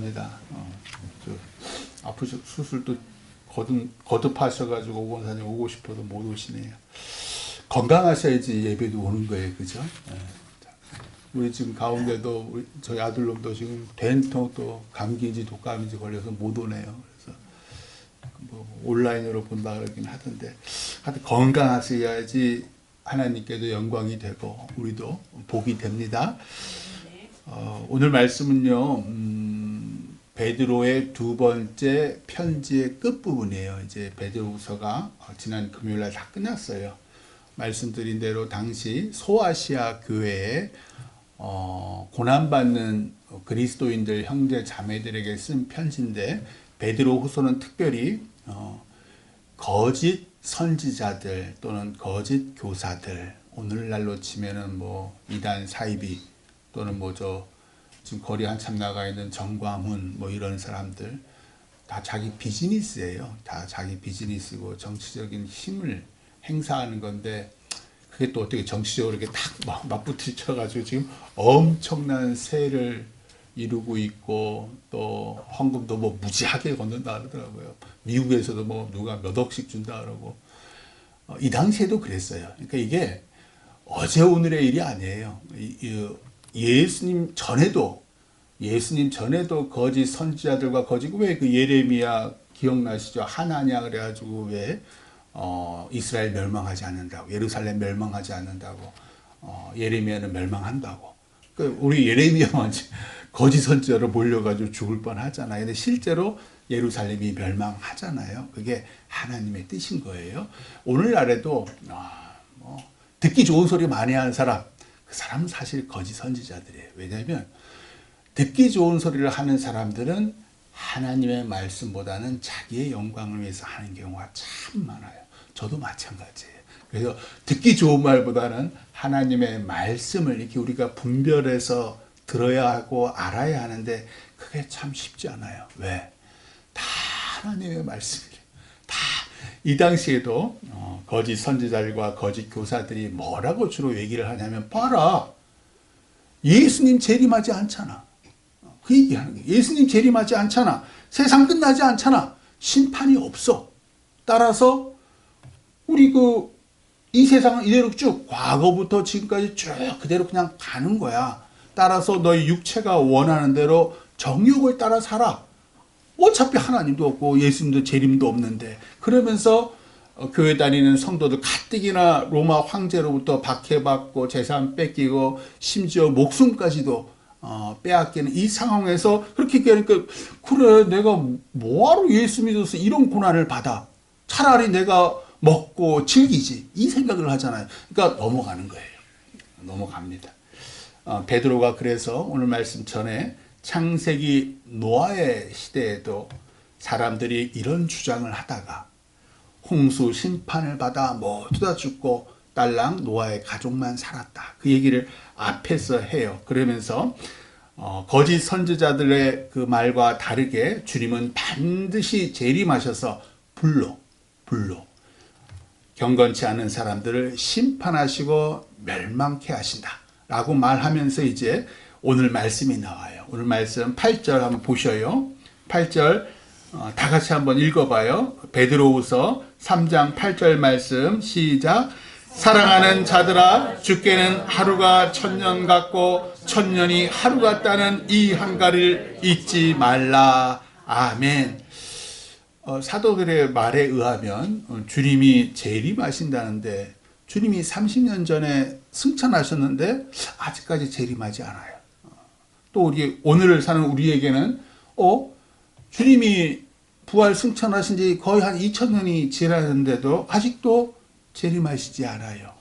입니다. 아프셔 수술도 거듭하셔가지고 원사님 오고 싶어도 못 오시네요. 건강하셔야지 예배도 오는 거예요, 그죠? 네. 우리 지금 가운데도 저희 아들놈도 지금 된통 또 감기인지 독감인지 걸려서 못 오네요. 그래서 뭐 온라인으로 본다 그러긴 하던데, 하여튼 건강하셔야지 하나님께도 영광이 되고 우리도 복이 됩니다. 오늘 말씀은요, 베드로의 두 번째 편지의 끝부분이에요. 이제 베드로후서가 지난 금요일날 다 끝났어요. 말씀드린 대로 당시 소아시아 교회에 고난받는 그리스도인들 형제 자매들에게 쓴 편지인데, 베드로후서는 특별히 거짓 선지자들 또는 거짓 교사들, 오늘날로 치면은 뭐 이단 사이비 또는 지금 거리 한참 나가 있는 정광훈 뭐 이런 사람들 다 자기 비즈니스예요. 다 자기 비즈니스고 정치적인 힘을 행사하는 건데, 그게 또 어떻게 정치적으로 이렇게 탁 맞붙으셔가지고 지금 엄청난 세를 이루고 있고, 또 헌금도 뭐 무지하게 걷는다 그러더라고요. 미국에서도 뭐 누가 몇 억씩 준다 그러고, 이 당시에도 그랬어요. 그러니까 이게 어제 오늘의 일이 아니에요. 예수님 전에도 거짓 선지자들과 거짓, 왜 그 예레미야 기억나시죠? 하나냐 그래가지고 왜 이스라엘 멸망하지 않는다고, 예루살렘 멸망하지 않는다고, 예레미야는 멸망한다고. 그 우리 예레미야만 거짓 선지자로 몰려가지고 죽을 뻔하잖아요. 근데 실제로 예루살렘이 멸망하잖아요. 그게 하나님의 뜻인 거예요. 오늘날에도 듣기 좋은 소리 많이 하는 사람, 그 사람은 사실 거짓 선지자들이에요. 왜냐하면 듣기 좋은 소리를 하는 사람들은 하나님의 말씀보다는 자기의 영광을 위해서 하는 경우가 참 많아요. 저도 마찬가지예요. 그래서 듣기 좋은 말보다는 하나님의 말씀을 이렇게 우리가 분별해서 들어야 하고 알아야 하는데, 그게 참 쉽지 않아요. 왜? 다 하나님의 말씀이래요. 다. 이 당시에도 거짓 선지자들과 거짓 교사들이 뭐라고 주로 얘기를 하냐면, 봐라, 예수님 재림하지 않잖아. 그 얘기하는 거예요. 예수님 재림하지 않잖아. 세상 끝나지 않잖아. 심판이 없어. 따라서 우리 이 세상은 이대로 쭉 과거부터 지금까지 쭉 그대로 그냥 가는 거야. 따라서 너희 육체가 원하는 대로 정욕을 따라 살아. 어차피 하나님도 없고 예수님도 재림도 없는데. 그러면서 교회 다니는 성도들 가뜩이나 로마 황제로부터 박해받고 재산 뺏기고 심지어 목숨까지도 빼앗기는 이 상황에서 그렇게 얘기하니까, 그래, 내가 뭐하러 예수 믿어서 이런 고난을 받아. 차라리 내가 먹고 즐기지. 이 생각을 하잖아요. 그러니까 넘어가는 거예요. 넘어갑니다. 베드로가 그래서 오늘 말씀 전에 창세기 노아의 시대에도 사람들이 이런 주장을 하다가 홍수 심판을 받아 모두 다 죽고 딸랑 노아의 가족만 살았다. 그 얘기를 앞에서 해요. 그러면서 거짓 선지자들의 그 말과 다르게 주님은 반드시 재림하셔서 불로 경건치 않은 사람들을 심판하시고 멸망케 하신다 라고 말하면서 이제 오늘 말씀이 나와요. 오늘 말씀 8절 한번 보셔요. 8절 다 같이 한번 읽어봐요. 베드로후서 3장 8절 말씀 시작. 사랑하는 자들아, 주께는 하루가 천년 같고 천년이 하루 같다는 이 한가를 잊지 말라. 아멘. 사도들의 말에 의하면 주님이 재림하신다는데, 주님이 30년 전에 승천하셨는데 아직까지 재림하지 않아요. 또 오늘을 사는 우리에게는 주님이 부활 승천하신 지 거의 한 2000년이 지났는데도 아직도 재림하시지 않아요.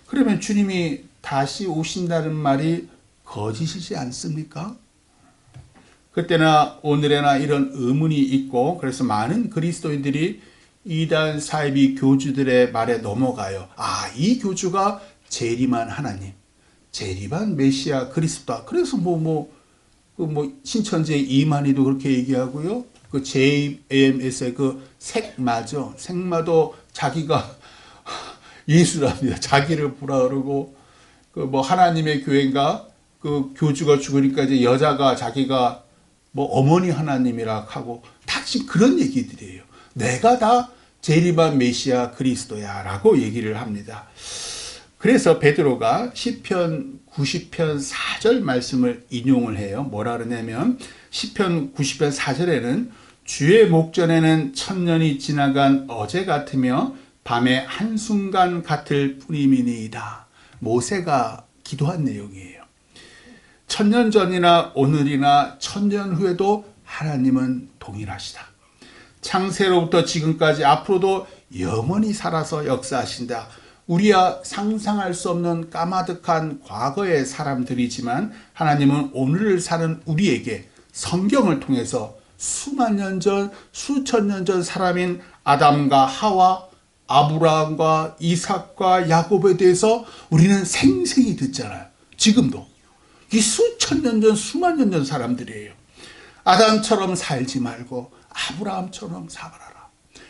그러면 주님이 다시 오신다는 말이 거짓이지 않습니까? 그때나 오늘에나 이런 의문이 있고, 그래서 많은 그리스도인들이 이단 사이비 교주들의 말에 넘어가요. 이 교주가 재림한 하나님, 재림한 메시아 그리스도다. 그래서 신천지 이만희도 그렇게 얘기하고요. 그 JAMS의 그 색마죠. 색마도 자기가 예수랍니다. 자기를 보라 그러고, 하나님의 교회인가 그 교주가 죽으니까 이제 여자가 자기가 뭐 어머니 하나님이라 하고 다 지금 그런 얘기들이에요. 내가 다 재림한 메시아 그리스도야 라고 얘기를 합니다. 그래서 베드로가 시편 90편 4절 말씀을 인용을 해요. 뭐라 그러냐면 시편 90편 4절에는 주의 목전에는 천년이 지나간 어제 같으며 밤의 한순간 같을 뿐이니이다. 모세가 기도한 내용이에요. 천년 전이나 오늘이나 천년 후에도 하나님은 동일하시다. 창세로부터 지금까지 앞으로도 영원히 살아서 역사하신다. 우리야 상상할 수 없는 까마득한 과거의 사람들이지만 하나님은 오늘을 사는 우리에게 성경을 통해서 수만 년 전, 수천 년 전 사람인 아담과 하와, 아브라함과 이삭과 야곱에 대해서 우리는 생생히 듣잖아요. 지금도. 이 수천 년 전, 수만 년 전 사람들이에요. 아담처럼 살지 말고 아브라함처럼 살아라.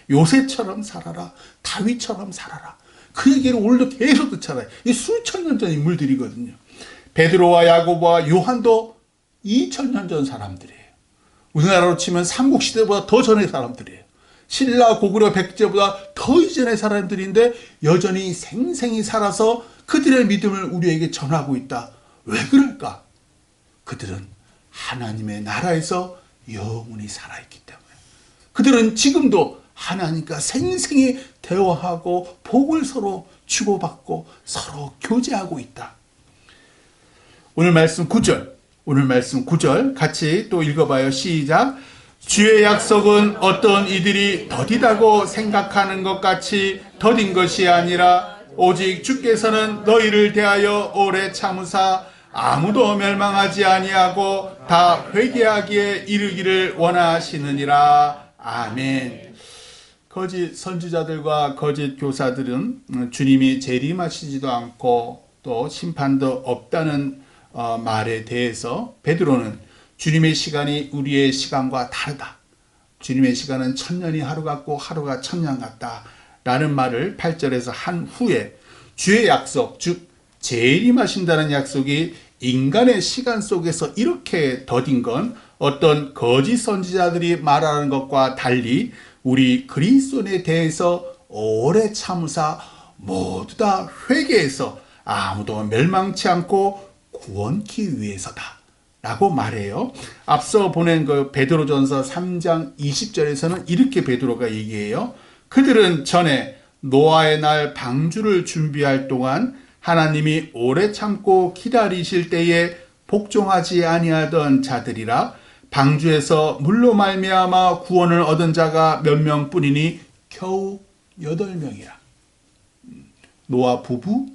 요셉처럼 살아라. 다윗처럼 살아라. 그 얘기를 오늘도 계속 듣잖아요. 이 수천 년 전 인물들이거든요. 베드로와 야고보와 요한도 2000년 전 사람들이에요. 우리나라로 치면 삼국시대보다 더 전의 사람들이에요. 신라 고구려 백제보다 더 이전의 사람들인데 여전히 생생히 살아서 그들의 믿음을 우리에게 전하고 있다. 왜 그럴까? 그들은 하나님의 나라에서 영원히 살아있기 때문에. 그들은 지금도 하나님과 생생히 대화하고 복을 서로 주고받고 서로 교제하고 있다. 오늘 말씀 9절 같이 또 읽어봐요. 시작. 주의 약속은 어떤 이들이 더디다고 생각하는 것 같이 더딘 것이 아니라 오직 주께서는 너희를 대하여 오래 참으사 아무도 멸망하지 아니하고 다 회개하기에 이르기를 원하시느니라. 아멘. 거짓 선지자들과 거짓 교사들은 주님이 재림하시지도 않고 또 심판도 없다는 말에 대해서 베드로는 주님의 시간이 우리의 시간과 다르다. 주님의 시간은 천년이 하루 같고 하루가 천년 같다. 라는 말을 8절에서 한 후에 주의 약속, 즉 재림하신다는 약속이 인간의 시간 속에서 이렇게 더딘 건 어떤 거짓 선지자들이 말하는 것과 달리 우리 그리스도인에 대해서 오래 참으사 모두 다 회개해서 아무도 멸망치 않고 구원기 위해서다 라고 말해요. 앞서 보낸 그 베드로전서 3장 20절에서는 이렇게 베드로가 얘기해요. 그들은 전에 노아의 날 방주를 준비할 동안 하나님이 오래 참고 기다리실 때에 복종하지 아니하던 자들이라. 방주에서 물로 말미암아 구원을 얻은 자가 몇 명뿐이니 겨우 8명이라. 노아 부부,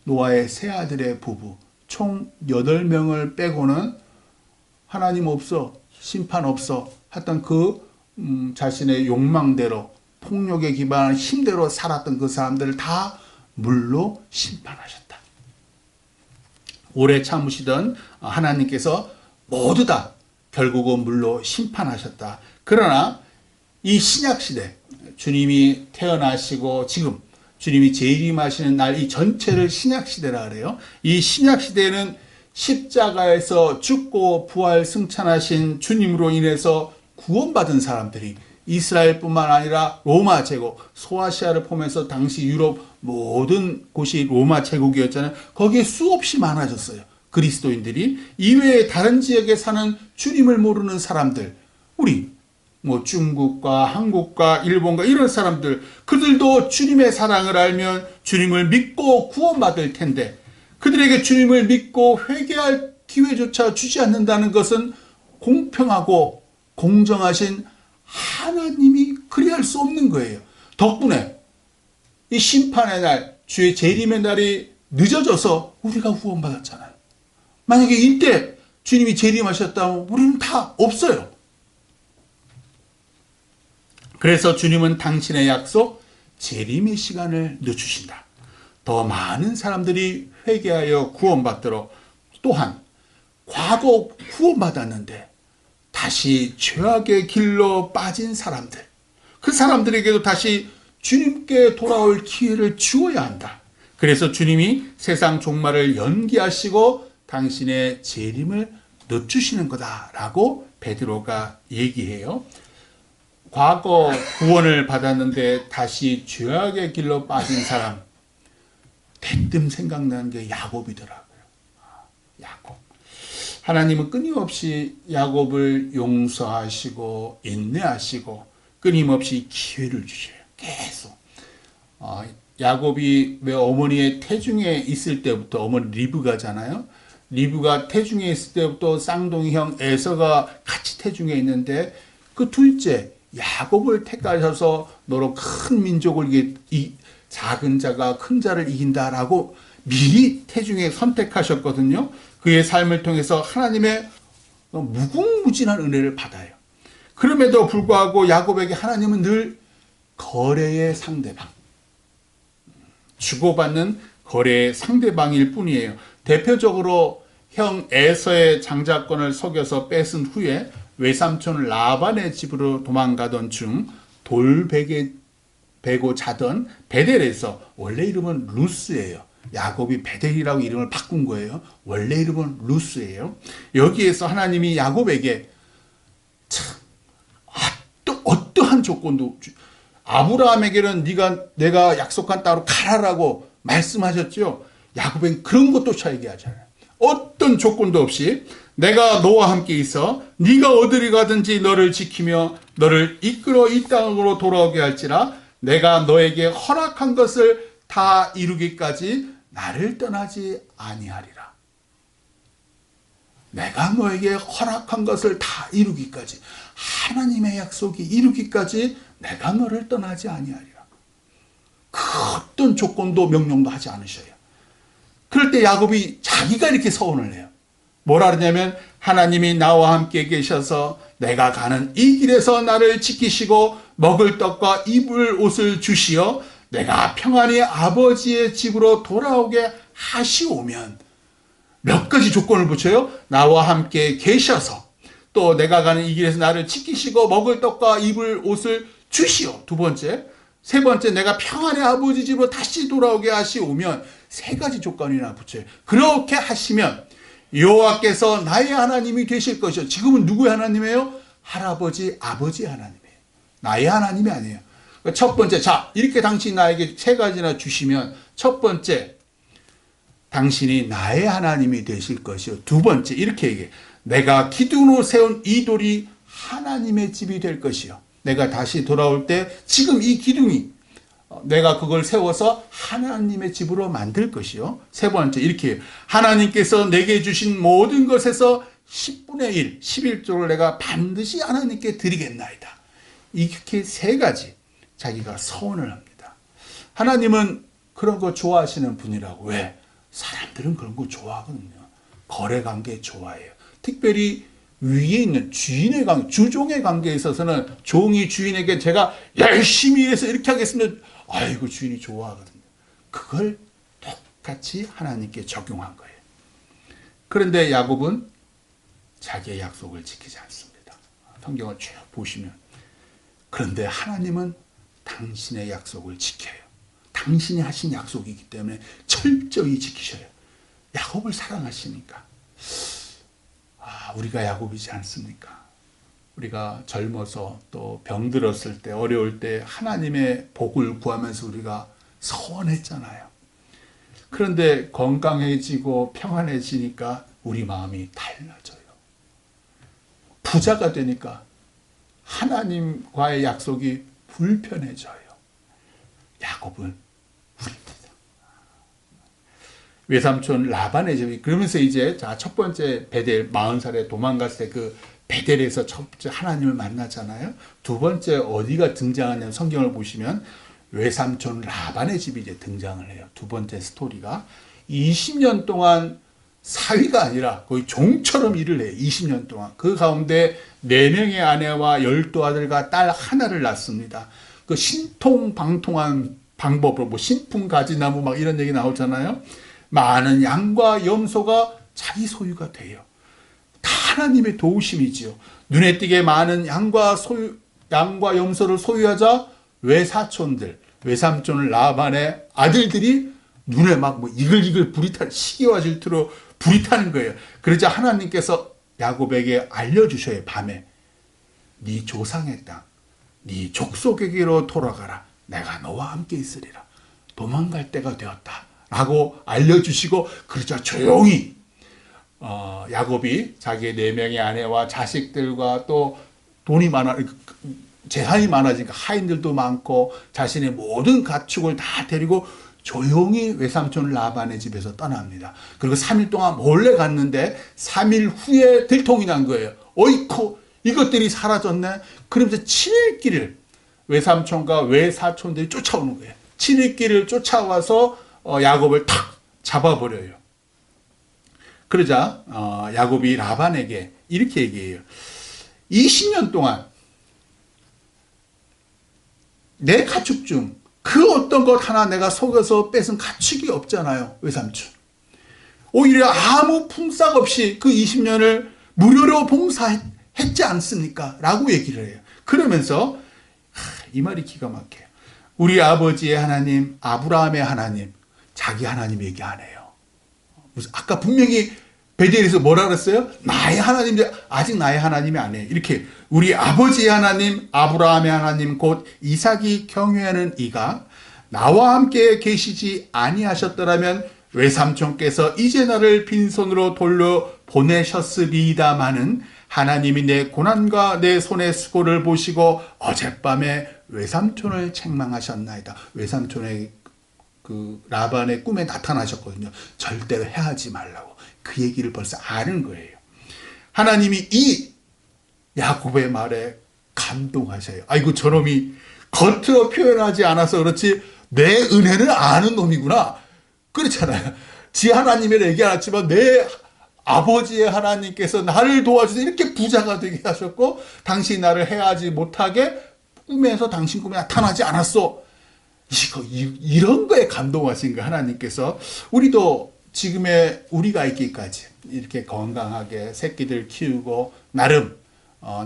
노아의 세 아들의 부부 총 8명을 빼고는 하나님 없어, 심판 없어 했던 그 자신의 욕망대로 폭력에 기반한 힘대로 살았던 그 사람들을 다 물로 심판하셨다. 오래 참으시던 하나님께서 모두 다 결국은 물로 심판하셨다. 그러나 이 신약시대 주님이 태어나시고 지금 주님이 재림하시는 날 이 전체를 신약시대라 그래요. 이 신약시대에는 십자가에서 죽고 부활 승천하신 주님으로 인해서 구원받은 사람들이 이스라엘뿐만 아니라 로마 제국, 소아시아를 포함해서 당시 유럽 모든 곳이 로마 제국이었잖아요. 거기에 수없이 많아졌어요. 그리스도인들이 이외에 다른 지역에 사는 주님을 모르는 사람들, 우리 뭐 중국과 한국과 일본과 이런 사람들, 그들도 주님의 사랑을 알면 주님을 믿고 구원받을 텐데 그들에게 주님을 믿고 회개할 기회조차 주지 않는다는 것은 공평하고 공정하신 하나님이 그리할 수 없는 거예요. 덕분에 이 심판의 날, 주의 재림의 날이 늦어져서 우리가 구원받았잖아요. 만약에 이때 주님이 재림하셨다면 우리는 다 없어요. 그래서 주님은 당신의 약속, 재림의 시간을 늦추신다. 더 많은 사람들이 회개하여 구원받도록, 또한 과거 구원받았는데 다시 죄악의 길로 빠진 사람들, 그 사람들에게도 다시 주님께 돌아올 기회를 주어야 한다. 그래서 주님이 세상 종말을 연기하시고 당신의 재림을 늦추시는 거다라고 베드로가 얘기해요. 과거 구원을 받았는데 다시 죄악의 길로 빠진 사람, 대뜸 생각나는 게 야곱이더라고요. 야곱. 하나님은 끊임없이 야곱을 용서하시고 인내하시고 끊임없이 기회를 주셔요. 계속. 야곱이 왜 어머니의 태중에 있을 때부터, 어머니 리브가잖아요. 리브가 태중에 있을 때부터 쌍둥이 형 에서가 같이 태중에 있는데 그 둘째 야곱을 택하셔서 너로 큰 민족을 작은 자가 큰 자를 이긴다라고 미리 태중에 선택하셨거든요. 그의 삶을 통해서 하나님의 무궁무진한 은혜를 받아요. 그럼에도 불구하고 야곱에게 하나님은 늘 거래의 상대방, 주고받는 거래의 상대방일 뿐이에요. 대표적으로 형 에서의 장자권을 속여서 뺏은 후에 외삼촌 라반의 집으로 도망가던 중 돌베개 베고 자던 베델에서, 원래 이름은 루스예요. 야곱이 베델이라고 이름을 바꾼 거예요. 원래 이름은 루스예요. 여기에서 하나님이 야곱에게 참 어떠한 조건도, 아브라함에게는 내가 약속한 땅으로 가라라고 말씀하셨죠. 야곱은 그런 것조차 얘기하잖아요. 어떤 조건도 없이 내가 너와 함께 있어 네가 어디를 가든지 너를 지키며 너를 이끌어 이 땅으로 돌아오게 할지라 내가 너에게 허락한 것을 다 이루기까지 나를 떠나지 아니하리라. 내가 너에게 허락한 것을 다 이루기까지, 하나님의 약속이 이루기까지 내가 너를 떠나지 아니하리라. 그 어떤 조건도 명령도 하지 않으셔요. 그럴 때 야곱이 자기가 이렇게 서원을 해요. 뭐라 그러냐면 하나님이 나와 함께 계셔서 내가 가는 이 길에서 나를 지키시고 먹을 떡과 입을 옷을 주시어 내가 평안히 아버지의 집으로 돌아오게 하시오면, 몇 가지 조건을 붙여요. 나와 함께 계셔서, 또 내가 가는 이 길에서 나를 지키시고 먹을 떡과 입을 옷을 주시오. 두 번째. 세 번째, 내가 평안히 아버지 집으로 다시 돌아오게 하시오면, 세 가지 조건이나 붙여요. 그렇게 하시면 여호와께서 나의 하나님이 되실 것이요. 지금은 누구의 하나님이에요? 할아버지, 아버지의 하나님이에요. 나의 하나님이 아니에요. 첫 번째, 자, 이렇게 당신이 나에게 세 가지나 주시면, 첫 번째, 당신이 나의 하나님이 되실 것이요. 두 번째, 이렇게 얘기해. 내가 기둥으로 세운 이 돌이 하나님의 집이 될 것이요. 내가 다시 돌아올 때 지금 이 기둥이 내가 그걸 세워서 하나님의 집으로 만들 것이요. 세 번째, 이렇게 해요. 하나님께서 내게 주신 모든 것에서 10분의 1, 11조를 내가 반드시 하나님께 드리겠나이다. 이렇게 세 가지 자기가 서원을 합니다. 하나님은 그런 거 좋아하시는 분이라고. 왜? 사람들은 그런 거 좋아하거든요. 거래 관계 좋아해요. 특별히 위에 있는 주인의 관계, 주종의 관계에 있어서는 종이 주인에게 제가 열심히 일해서 이렇게 하겠습니다. 아이고, 주인이 좋아하거든요. 그걸 똑같이 하나님께 적용한 거예요. 그런데 야곱은 자기의 약속을 지키지 않습니다. 성경을 쭉 보시면. 그런데 하나님은 당신의 약속을 지켜요. 당신이 하신 약속이기 때문에 철저히 지키셔요. 야곱을 사랑하시니까. 우리가 야곱이지 않습니까? 우리가 젊어서 또 병들었을 때, 어려울 때 하나님의 복을 구하면서 우리가 서원했잖아요. 그런데 건강해지고 평안해지니까 우리 마음이 달라져요. 부자가 되니까 하나님과의 약속이 불편해져요. 야곱은 우리입니다. 외삼촌 라반의 집이, 그러면서 이제 첫 번째 베델, 40살에 도망갔을 때 그 베델에서 첫 번째 하나님을 만나잖아요. 두 번째 어디가 등장하냐면, 성경을 보시면 외삼촌 라반의 집이 이제 등장을 해요. 두 번째 스토리가 20년 동안 사위가 아니라 거의 종처럼 일을 해요. 20년 동안. 그 가운데 4명의 아내와 12아들과 딸 하나를 낳습니다. 그 신통방통한 방법으로, 신풍가지나무 막 이런 얘기 나오잖아요. 많은 양과 염소가 자기 소유가 돼요. 다 하나님의 도우심이지요. 눈에 띄게 많은 양과 염소를 소유하자 외사촌들, 외삼촌 라반의 아들들이 눈에 막 이글이글 불이 타는, 시기와 질투로 불이 타는 거예요. 그러자 하나님께서 야곱에게 알려주셔요. 밤에 네 조상의 땅, 네 족속에게로 돌아가라. 내가 너와 함께 있으리라. 도망갈 때가 되었다 라고 알려주시고, 그러자 조용히 야곱이 자기의 4명의 아내와 자식들과 또 돈이 많아, 재산이 많아지니까 하인들도 많고 자신의 모든 가축을 다 데리고 조용히 외삼촌 라반의 집에서 떠납니다. 그리고 3일 동안 몰래 갔는데 3일 후에 들통이 난 거예요. 어이쿠, 이것들이 사라졌네. 그러면서 7일 길을 외삼촌과 외사촌들이 쫓아오는 거예요. 7일 길을 쫓아와서 야곱을 탁 잡아버려요. 그러자 야곱이 라반에게 이렇게 얘기해요. 20년 동안 내 가축 중 그 어떤 것 하나 내가 속여서 뺏은 가축이 없잖아요, 외삼촌. 오히려 아무 품삯 없이 그 20년을 무료로 봉사했지 않습니까? 라고 얘기를 해요. 그러면서 이 말이 기가 막혀요. 우리 아버지의 하나님, 아브라함의 하나님, 자기 하나님 얘기 안 해요. 아까 분명히 베델에서 뭐라 그랬어요? 나의 하나님인데 아직 나의 하나님이 아니에요. 이렇게 우리 아버지의 하나님, 아브라함의 하나님, 곧 이삭이 경외하는 이가 나와 함께 계시지 아니하셨더라면 외삼촌께서 이제 나를 빈손으로 돌려 보내셨으리이다마는 하나님이 내 고난과 내 손의 수고를 보시고 어젯밤에 외삼촌을 책망하셨나이다. 외삼촌의 그 라반의 꿈에 나타나셨거든요. 절대로 해하지 말라고. 그 얘기를 벌써 아는 거예요. 하나님이 이 야곱의 말에 감동하셔요. 아이고, 저놈이 겉으로 표현하지 않아서 그렇지 내 은혜를 아는 놈이구나. 그렇잖아요. 지 하나님을 얘기 안 했지만 내 아버지의 하나님께서 나를 도와주셔서 이렇게 부자가 되게 하셨고, 당신이 나를 해하지 못하게 꿈에서 당신 꿈에 나타나지 않았어. 이런 거에 감동하신 거 하나님께서. 우리도 지금의 우리가 있기까지 이렇게 건강하게 새끼들 키우고 나름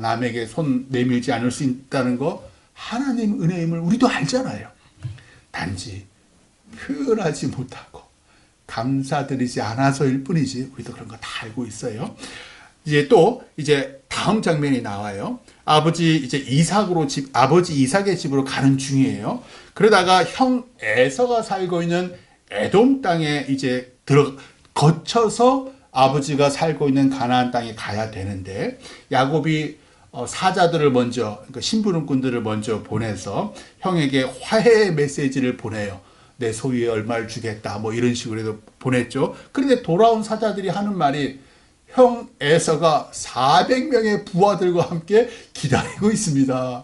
남에게 손 내밀지 않을 수 있다는 거 하나님 은혜임을 우리도 알잖아요. 단지 표현하지 못하고 감사드리지 않아서일 뿐이지 우리도 그런 거 다 알고 있어요. 이제 다음 장면이 나와요. 아버지 이삭의 집으로 가는 중이에요. 그러다가 형 에서가 살고 있는 에돔 땅에 이제 거쳐서 아버지가 살고 있는 가나안 땅에 가야 되는데, 야곱이 사자들을 먼저, 그러니까 심부름꾼들을 먼저 보내서 형에게 화해의 메시지를 보내요. 내 소유에 얼마를 주겠다, 뭐 이런 식으로 해서 보냈죠. 그런데 돌아온 사자들이 하는 말이 형 에서가 400명의 부하들과 함께 기다리고 있습니다.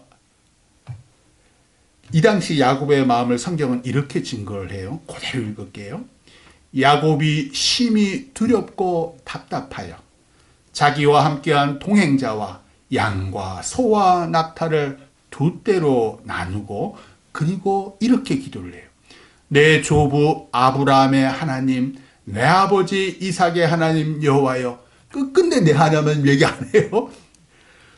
이 당시 야곱의 마음을 성경은 이렇게 증거를 해요. 그대로 읽을게요. 야곱이 심히 두렵고 답답하여 자기와 함께한 동행자와 양과 소와 낙타를 두 떼로 나누고, 그리고 이렇게 기도를 해요. 내 조부 아브라함의 하나님, 내 아버지 이삭의 하나님 여호와여. 끝끝내 내 하나님 얘기 안 해요.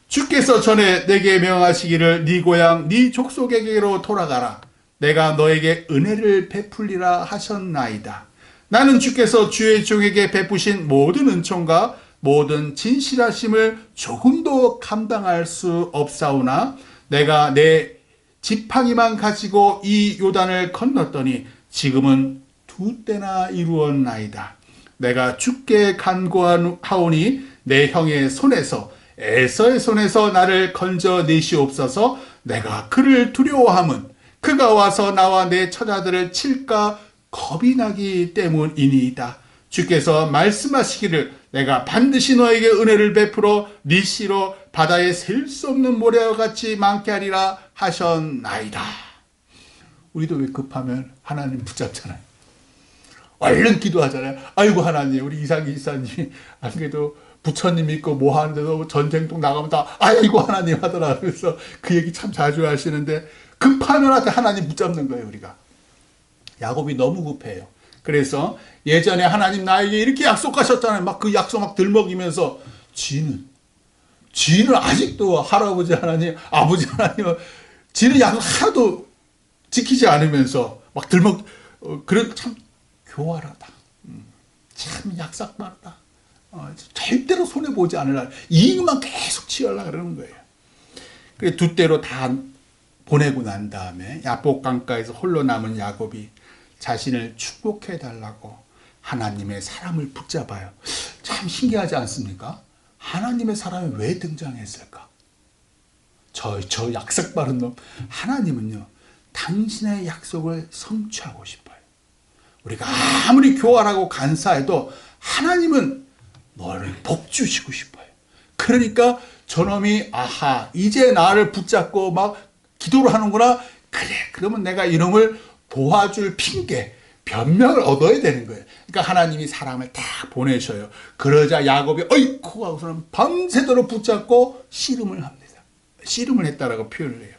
주께서 전에 내게 명하시기를 네 고향 네 족속에게로 돌아가라. 내가 너에게 은혜를 베풀리라 하셨나이다. 나는 주께서 주의 종에게 베푸신 모든 은총과 모든 진실하심을 조금도 감당할 수 없사오나 내가 내 지팡이만 가지고 이 요단을 건넜더니 지금은 두 때나 이루었나이다. 내가 주께 간구하오니 내 형의 손에서 에서의 손에서 나를 건져내시옵소서. 내가 그를 두려워함은 그가 와서 나와 내 처자들을 칠까 겁이 나기 때문이니이다. 주께서 말씀하시기를 내가 반드시 너에게 은혜를 베풀어 네 씨로 바다에 셀 수 없는 모래와 같이 많게 하리라 하셨나이다. 우리도 왜 급하면 하나님 붙잡잖아요. 얼른 기도하잖아요. 아이고 하나님, 우리 이삭이 이사님이 안 그래도 부처님 믿고 뭐 하는데도 전쟁통 나가면 다 아이고 하나님 하더라. 그래서 그 얘기 참 자주 하시는데, 급하면 하나님 붙잡는 거예요. 우리가 야곱이 너무 급해요. 그래서 예전에 하나님 나에게 이렇게 약속하셨잖아요. 막 그 약속 막 들먹이면서 지는 아직도 할아버지 하나님, 아버지 하나님, 지는 약속 하나도 지키지 않으면서 막 그런 참 교활하다. 참 약삭 많다. 절대로 손해보지 않으려 이익만 계속 취하려고 그러는 거예요. 그래서 두 때로 다 보내고 난 다음에 야복 강가에서 홀로 남은 야곱이 자신을 축복해 달라고 하나님의 사람을 붙잡아요. 참 신기하지 않습니까? 하나님의 사람이 왜 등장했을까? 저 약속 바른 놈. 하나님은요, 당신의 약속을 성취하고 싶어요. 우리가 아무리 교활하고 간사해도 하나님은 너를 복 주시고 싶어요. 그러니까 저놈이 아하, 이제 나를 붙잡고 막 기도를 하는구나. 그래, 그러면 내가 이놈을 도와줄 핑계, 변명을 얻어야 되는 거예요. 그러니까 하나님이 사람을 다 보내셔요. 그러자 야곱이 어이쿠 하고서는 밤새도록 붙잡고 씨름을 합니다. 씨름을 했다라고 표현을 해요.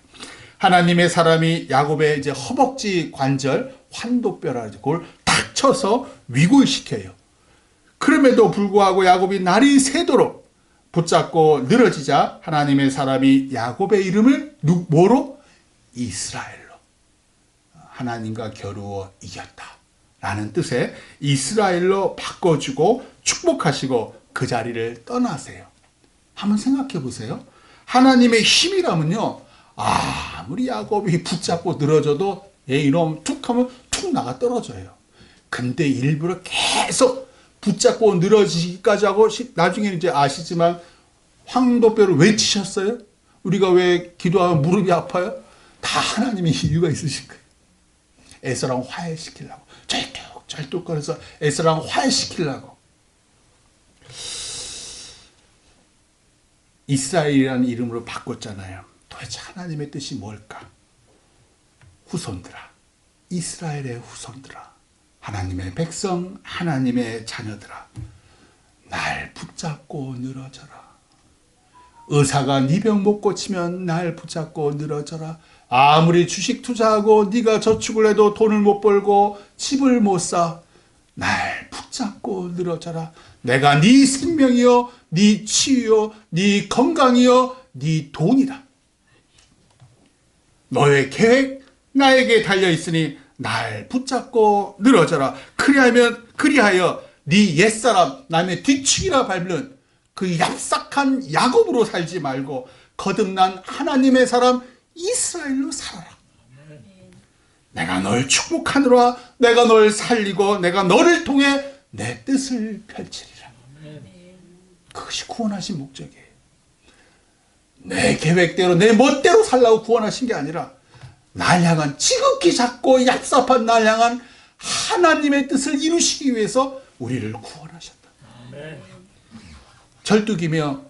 하나님의 사람이 야곱의 이제 허벅지 관절, 환도뼈라고 그걸 탁 쳐서 위골시켜요. 그럼에도 불구하고 야곱이 날이 새도록 붙잡고 늘어지자 하나님의 사람이 야곱의 이름을 뭐로? 이스라엘로. 하나님과 겨루어 이겼다 라는 뜻의 이스라엘로 바꿔주고 축복하시고 그 자리를 떠나세요. 한번 생각해 보세요. 하나님의 힘이라면요, 아무리 야곱이 붙잡고 늘어져도 얘 이놈 툭 하면 툭 나가 떨어져요. 근데 일부러 계속 붙잡고 늘어지기까지 하고 나중에는 이제 아시지만 황도뼈를 왜 치셨어요? 우리가 왜 기도하면 무릎이 아파요? 다 하나님의 이유가 있으신 거예요. 에서랑 화해시키려고 절뚝절뚝거려서 에서랑 화해시키려고. 이스라엘이라는 이름으로 바꿨잖아요. 도대체 하나님의 뜻이 뭘까? 후손들아, 이스라엘의 후손들아, 하나님의 백성, 하나님의 자녀들아, 날 붙잡고 늘어져라. 의사가 네 병 못 고치면 날 붙잡고 늘어져라. 아무리 주식 투자하고 네가 저축을 해도 돈을 못 벌고 집을 못 사. 날 붙잡고 늘어져라. 내가 네 생명이요, 네 치유요, 네 건강이요, 네 돈이다. 너의 계획 나에게 달려있으니 날 붙잡고 늘어져라. 그리하여 네 옛사람 남의 뒤치기라 밟는 그 얍삭한 야곱으로 살지 말고 거듭난 하나님의 사람 이스라엘로 살아라. 내가 널 축복하노라. 내가 널 살리고 내가 너를 통해 내 뜻을 펼치리라. 그것이 구원하신 목적이에요. 내 계획대로 내 멋대로 살라고 구원하신 게 아니라 날 향한 지극히 작고 얍삽한 날 향한 하나님의 뜻을 이루시기 위해서 우리를 구원하셨다. 절뚝이며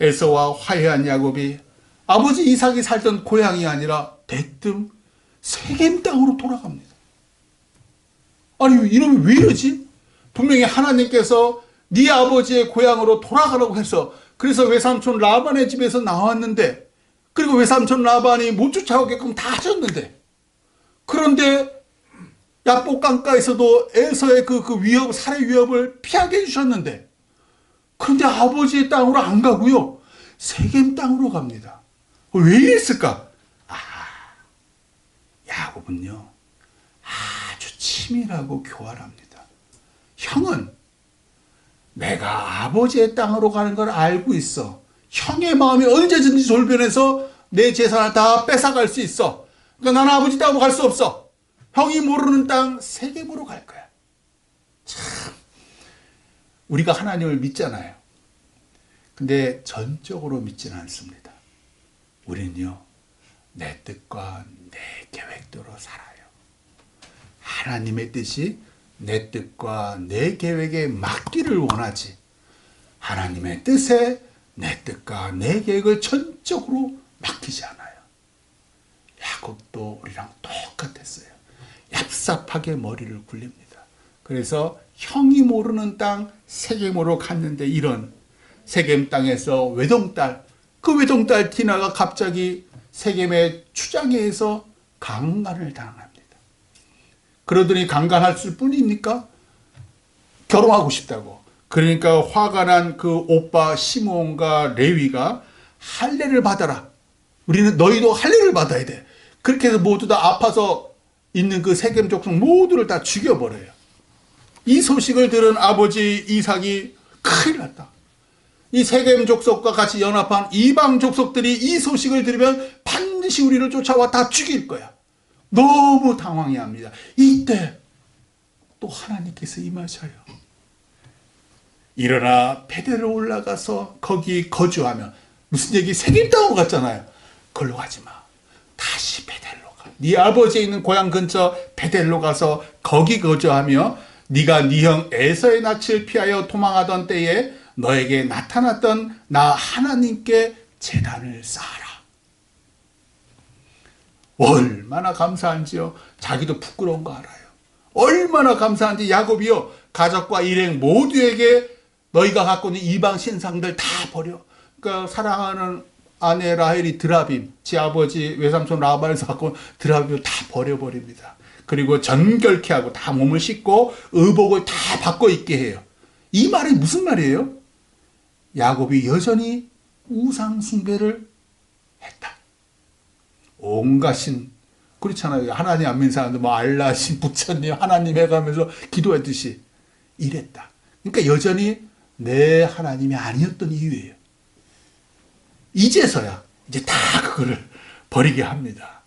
에서와 화해한 야곱이 아버지 이삭이 살던 고향이 아니라 대뜸 세겜 땅으로 돌아갑니다. 아니 이놈이 왜 이러지? 분명히 하나님께서 네 아버지의 고향으로 돌아가라고 해서 그래서 외삼촌 라반의 집에서 나왔는데 그리고 외삼촌 라반이 못 쫓아오게끔 다 하셨는데 그런데 야복 강가에서도 에서의 그 위협, 살해 위협을 피하게 해주셨는데 그런데 아버지의 땅으로 안 가고요. 세겜 땅으로 갑니다. 왜 이랬을까? 야곱은요. 아주 치밀하고 교활합니다. 형은 내가 아버지의 땅으로 가는 걸 알고 있어. 형의 마음이 언제든지 돌변해서 내 재산을 다 뺏어갈 수 있어. 그러니까 나는 아버지 땅으로 갈 수 없어. 형이 모르는 땅 세겜으로 갈 거야. 참 우리가 하나님을 믿잖아요. 근데 전적으로 믿지는 않습니다. 우리는요. 내 뜻과 내 계획대로 살아요. 하나님의 뜻이 내 뜻과 내 계획에 맞기를 원하지 하나님의 뜻에 내 뜻과 내 계획을 전적으로 맡기지 않아요. 야곱도 우리랑 똑같았어요. 얍삽하게 머리를 굴립니다. 그래서 형이 모르는 땅 세겜으로 갔는데 이런 세겜 땅에서 외동딸, 그 외동딸 디나가 갑자기 세겜의 추장회에서 강간을 당합니다. 그러더니 강간할 뿐입니까? 결혼하고 싶다고. 그러니까 화가 난 그 오빠 시므온과 레위가 할례를 받아라. 우리는 너희도 할례를 받아야 돼. 그렇게 해서 모두 다 아파서 있는 그 세겜 족속 모두를 다 죽여버려요. 이 소식을 들은 아버지 이삭이 큰일 났다. 이 세겜 족속과 같이 연합한 이방 족속들이 이 소식을 들으면 반드시 우리를 쫓아와 다 죽일 거야. 너무 당황해합니다. 이때 또 하나님께서 임하셔요. 일어나 베델로 올라가서 거기 거주하며, 무슨 얘기? 세겜 땅으로 갔잖아요. 걸로 가지 마. 다시 베델로 가. 네 아버지의 있는 고향 근처 베델로 가서 거기 거주하며 네가 네 형 에서의 낯을 피하여 도망하던 때에 너에게 나타났던 나 하나님께 제단을 쌓아라. 얼마나 감사한지요. 자기도 부끄러운 거 알아요. 얼마나 감사한지. 야곱이요, 가족과 일행 모두에게 너희가 갖고 있는 이방 신상들 다 버려. 그러니까 사랑하는 아내 라헬이 드라빔, 지 아버지 외삼촌 라반에서 갖고 드라빔을 다 버려버립니다. 그리고 전결케 하고 다 몸을 씻고 의복을 다 바꿔 입게 해요. 이 말이 무슨 말이에요? 야곱이 여전히 우상 숭배를 했다. 온갖 신, 그렇잖아요. 하나님 안 믿는 사람들 뭐 알라신, 부처님, 하나님 해가면서 기도했듯이 이랬다. 그러니까 여전히 내 하나님이 아니었던 이유예요. 이제서야 이제 다 그거를 버리게 합니다.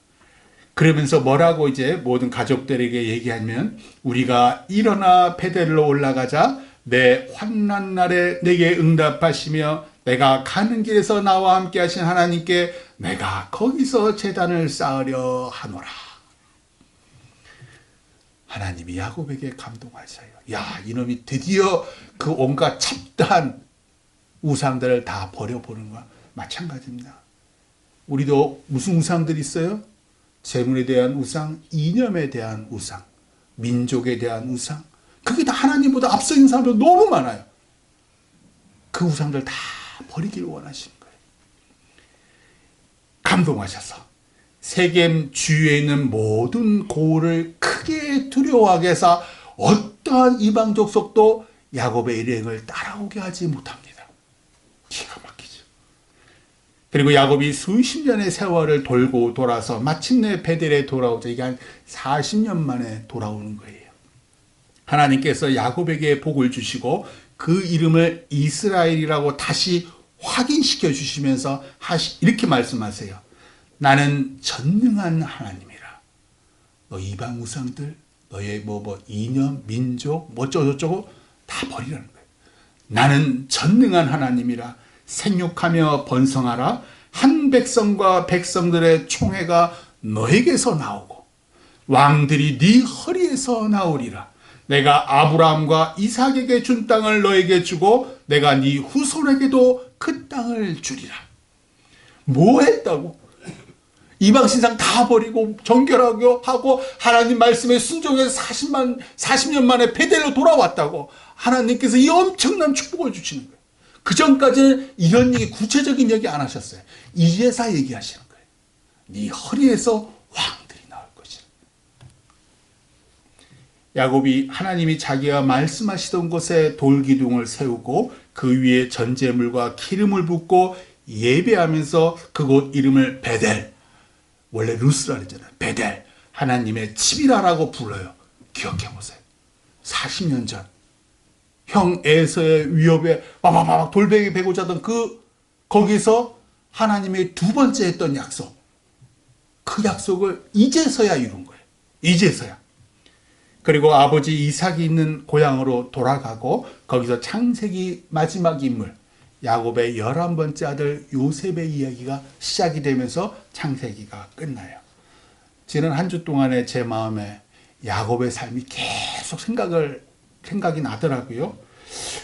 그러면서 뭐라고 이제 모든 가족들에게 얘기하면, 우리가 일어나 베델로 올라가자 내 환난 날에 내게 응답하시며 내가 가는 길에서 나와 함께 하신 하나님께 내가 거기서 제단을 쌓으려 하노라. 하나님이 야곱에게 감동하셔요. 야, 이놈이 드디어 그 온갖 잡다한 우상들을 다 버려보는 거야. 마찬가지입니다. 우리도 무슨 우상들이 있어요? 재물에 대한 우상, 이념에 대한 우상, 민족에 대한 우상. 그게 다 하나님보다 앞서 있는 사람들 너무 많아요. 그 우상들 다 버리기를 원하시는 거예요. 감동하셔서 세겜 주위에 있는 모든 고을을 크게 두려워하게 해서 어떠한 이방 족속도 야곱의 일행을 따라오게 하지 못합니다. 기가 막히죠. 그리고 야곱이 수십 년의 세월을 돌고 돌아서 마침내 베델에 돌아오죠. 이게 한 40년 만에 돌아오는 거예요. 하나님께서 야곱에게 복을 주시고 그 이름을 이스라엘이라고 다시 확인시켜 주시면서 이렇게 말씀하세요. 나는 전능한 하나님이라. 너 이방 우상들, 너의 이념, 민족, 어쩌고저쩌고 다 버리라는 거예요. 나는 전능한 하나님이라. 생육하며 번성하라. 한 백성과 백성들의 총회가 너에게서 나오고 왕들이 네 허리에서 나오리라. 내가 아브라함과 이삭에게 준 땅을 너에게 주고 내가 네 후손에게도 그 땅을 주리라. 뭐 했다고? 이방 신상 다 버리고 정결하게 하고 하나님 말씀에 순종해서 40년 만에 베델로 돌아왔다고 하나님께서 이 엄청난 축복을 주시는 거예요. 그 전까지는 이런 얘기, 구체적인 얘기 안 하셨어요. 이제서 얘기하시는 거예요. 네 허리에서 왕들이 나올 것이라. 야곱이 하나님이 자기가 말씀하시던 곳에 돌기둥을 세우고 그 위에 전제물과 기름을 붓고 예배하면서 그곳 이름을 베델, 원래 루스라 그랬잖아요. 베델, 하나님의 집이라라고 불러요. 기억해 보세요. 40년 전 형 에서의 위협에 막 돌베개 베고 자던 거기서 하나님의 두 번째 했던 약속, 그 약속을 이제서야 이룬 거예요. 이제서야. 그리고 아버지 이삭이 있는 고향으로 돌아가고 거기서 창세기 마지막 인물 야곱의 11번째 아들 요셉의 이야기가 시작이 되면서 창세기가 끝나요. 지난 한 주 동안에 제 마음에 야곱의 삶이 계속 생각이 나더라고요.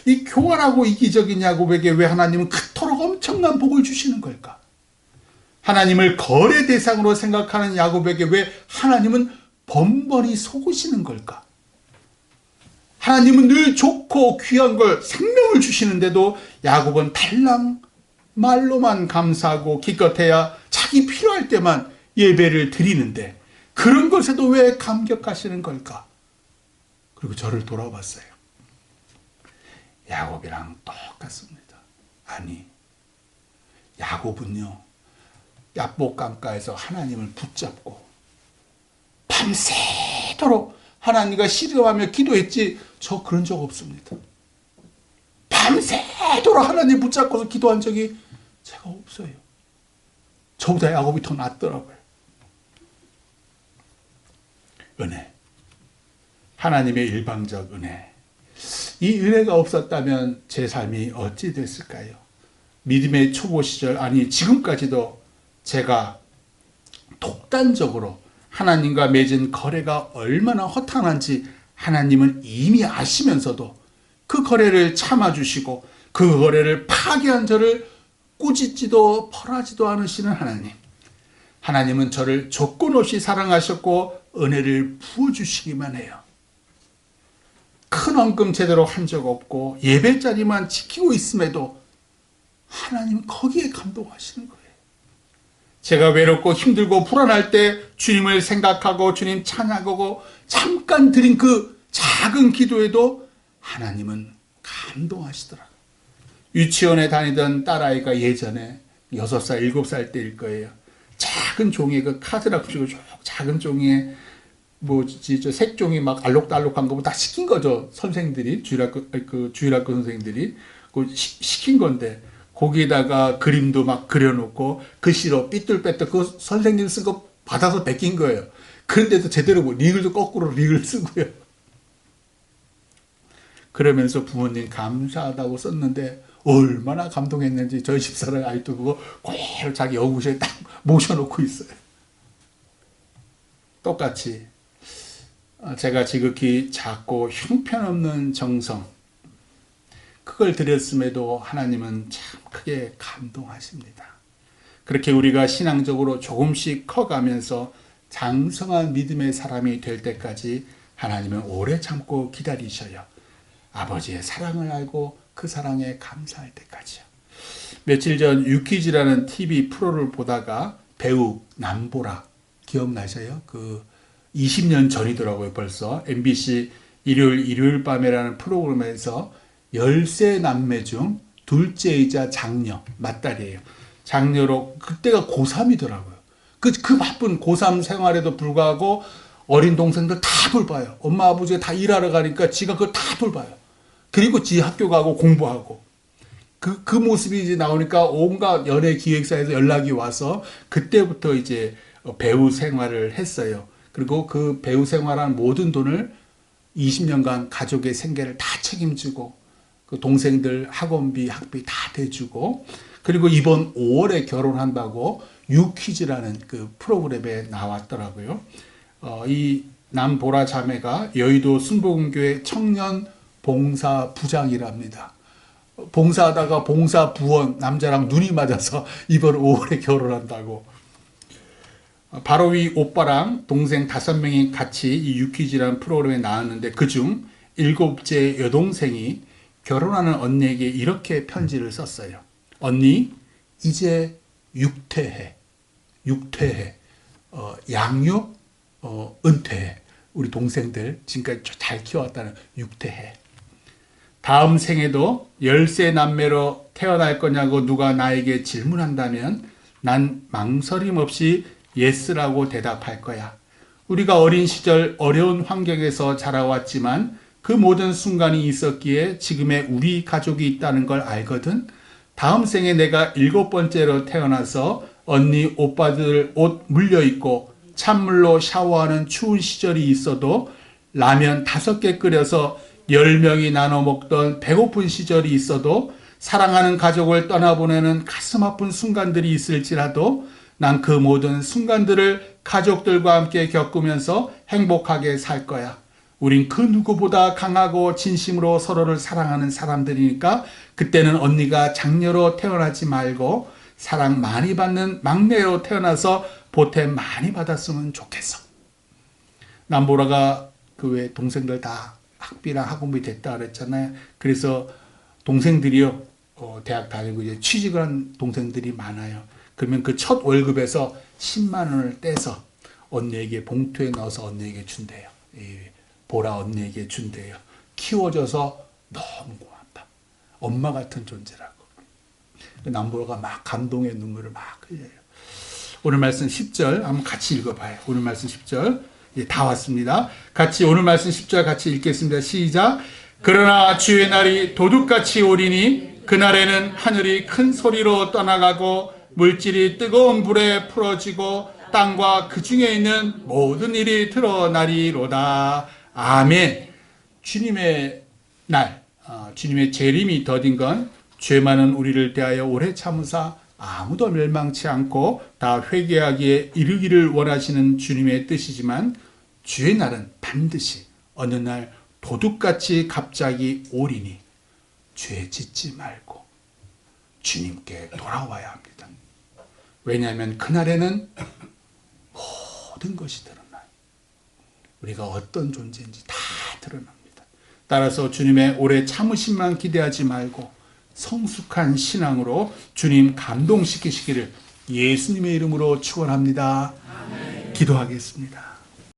이 교활하고 이기적인 야곱에게 왜 하나님은 그토록 엄청난 복을 주시는 걸까? 하나님을 거래 대상으로 생각하는 야곱에게 왜 하나님은 번번이 속으시는 걸까? 하나님은 늘 좋고 귀한 걸, 생명을 주시는데도 야곱은 달랑 말로만 감사하고 기껏해야 자기 필요할 때만 예배를 드리는데 그런 것에도 왜 감격하시는 걸까? 그리고 저를 돌아봤어요. 야곱이랑 똑같습니다. 아니, 야곱은요, 야복 강가에서 하나님을 붙잡고 밤새도록 하나님과 씨름하며 기도했지, 저 그런 적 없습니다. 밤새도록 하나님 붙잡고서 기도한 적이 제가 없어요. 저보다 야곱이 더 낫더라고요. 은혜. 하나님의 일방적 은혜. 이 은혜가 없었다면 제 삶이 어찌 됐을까요? 믿음의 초보 시절, 아니 지금까지도 제가 독단적으로 하나님과 맺은 거래가 얼마나 허탄한지 하나님은 이미 아시면서도 그 거래를 참아주시고 그 거래를 파괴한 저를 꾸짖지도 벌하지도 않으시는 하나님. 하나님은 저를 조건 없이 사랑하셨고 은혜를 부어주시기만 해요. 큰 헌금 제대로 한 적 없고 예배 자리만 지키고 있음에도 하나님은 거기에 감동하시는 거예요. 제가 외롭고 힘들고 불안할 때 주님을 생각하고 주님 찬양하고 잠깐 드린 그 작은 기도에도 하나님은 감동하시더라고요. 유치원에 다니던 딸아이가 예전에 6살, 7살 때일 거예요. 작은 종이에 그 카드라고 치고 작은 종이에 뭐지 저 색종이 막 알록달록한 거 다 시킨 거죠. 선생들이 주일학교 선생들이 그 시킨 건데 거기에다가 그림도 막 그려놓고 글씨로 삐뚤빼뚤 그 선생님 쓴 거 받아서 베낀 거예요. 그런데도 제대로 뭐 리글도 거꾸로 리글 쓰고요. 그러면서 부모님 감사하다고 썼는데 얼마나 감동했는지 저희 집사람 아이도 그거 그대로 자기 여구시에 딱 모셔놓고 있어요. 똑같이 제가 지극히 작고 형편없는 정성 그걸 드렸음에도 하나님은 참 크게 감동하십니다. 그렇게 우리가 신앙적으로 조금씩 커가면서 장성한 믿음의 사람이 될 때까지 하나님은 오래 참고 기다리셔요. 아버지의 사랑을 알고 그 사랑에 감사할 때까지요. 며칠 전 유퀴즈라는 TV 프로를 보다가 배우 남보라 기억나셔요? 그 20년 전이더라고요. 벌써 MBC 일요일 밤에라는 프로그램에서 10세 남매 중 둘째이자 장녀, 맏딸이에요. 장녀로 그때가 고3이더라고요. 그 바쁜 고3 생활에도 불구하고 어린 동생들 다 돌봐요. 엄마 아버지가 다 일하러 가니까 지가 그걸 다 돌봐요. 그리고 지 학교 가고 공부하고 그 모습이 이제 나오니까 온갖 연예 기획사에서 연락이 와서 그때부터 이제 배우 생활을 했어요. 그리고 그 배우 생활한 모든 돈을 20년간 가족의 생계를 다 책임지고 그 동생들 학원비, 학비 다 대주고 그리고 이번 5월에 결혼한다고 유퀴즈라는 그 프로그램에 나왔더라고요. 이 남보라 자매가 여의도 순복음교회 청년 봉사부장이랍니다. 봉사하다가 봉사부원 남자랑 눈이 맞아서 이번 5월에 결혼한다고. 바로 이 오빠랑 동생 5명이 같이 이 유퀴즈라는 프로그램에 나왔는데 그중 7째 여동생이 결혼하는 언니에게 이렇게 편지를 썼어요. 언니 이제 6퇴해. 양육 은퇴해. 우리 동생들 지금까지 잘 키워왔다는 6퇴해. 다음 생에도 10세 남매로 태어날 거냐고 누가 나에게 질문한다면 난 망설임 없이 예스라고 대답할 거야. 우리가 어린 시절 어려운 환경에서 자라왔지만 그 모든 순간이 있었기에 지금의 우리 가족이 있다는 걸 알거든. 다음 생에 내가 7번째로 태어나서 언니 오빠들 옷 물려입고 찬물로 샤워하는 추운 시절이 있어도 라면 5개 끓여서 10명이 나눠 먹던 배고픈 시절이 있어도 사랑하는 가족을 떠나보내는 가슴 아픈 순간들이 있을지라도 난 그 모든 순간들을 가족들과 함께 겪으면서 행복하게 살 거야. 우린 그 누구보다 강하고 진심으로 서로를 사랑하는 사람들이니까 그때는 언니가 장녀로 태어나지 말고 사랑 많이 받는 막내로 태어나서 보탬 많이 받았으면 좋겠어. 남보라가 그 외 동생들 다 학비랑 학원비 됐다 그랬잖아요. 그래서 동생들이요 대학 다니고 이제 취직을 한 동생들이 많아요. 그러면 그 첫 월급에서 10만 원을 떼서 언니에게 봉투에 넣어서 언니에게 준대요. 보라 언니에게 준대요. 키워줘서 너무 고맙다. 엄마 같은 존재라고. 남보라가 막 감동의 눈물을 막 흘려요. 오늘 말씀 10절 한번 같이 읽어봐요. 오늘 말씀 10절 다 왔습니다. 같이 오늘 말씀 10절 같이 읽겠습니다. 시작. 그러나 주의 날이 도둑같이 오리니 그날에는 하늘이 큰 소리로 떠나가고 물질이 뜨거운 불에 풀어지고 땅과 그 중에 있는 모든 일이 드러나리로다. 아멘. 주님의 날, 주님의 재림이 더딘 건 죄 많은 우리를 대하여 오래 참으사 아무도 멸망치 않고 다 회개하기에 이르기를 원하시는 주님의 뜻이지만, 주의 날은 반드시 어느 날 도둑같이 갑자기 오리니 죄 짓지 말고 주님께 돌아와야 합니다. 왜냐하면 그날에는 모든 것이 드러나요. 우리가 어떤 존재인지 다 드러납니다. 따라서 주님의 오래 참으심만 기대하지 말고 성숙한 신앙으로 주님 감동시키시기를 예수님의 이름으로 축원합니다. 기도하겠습니다.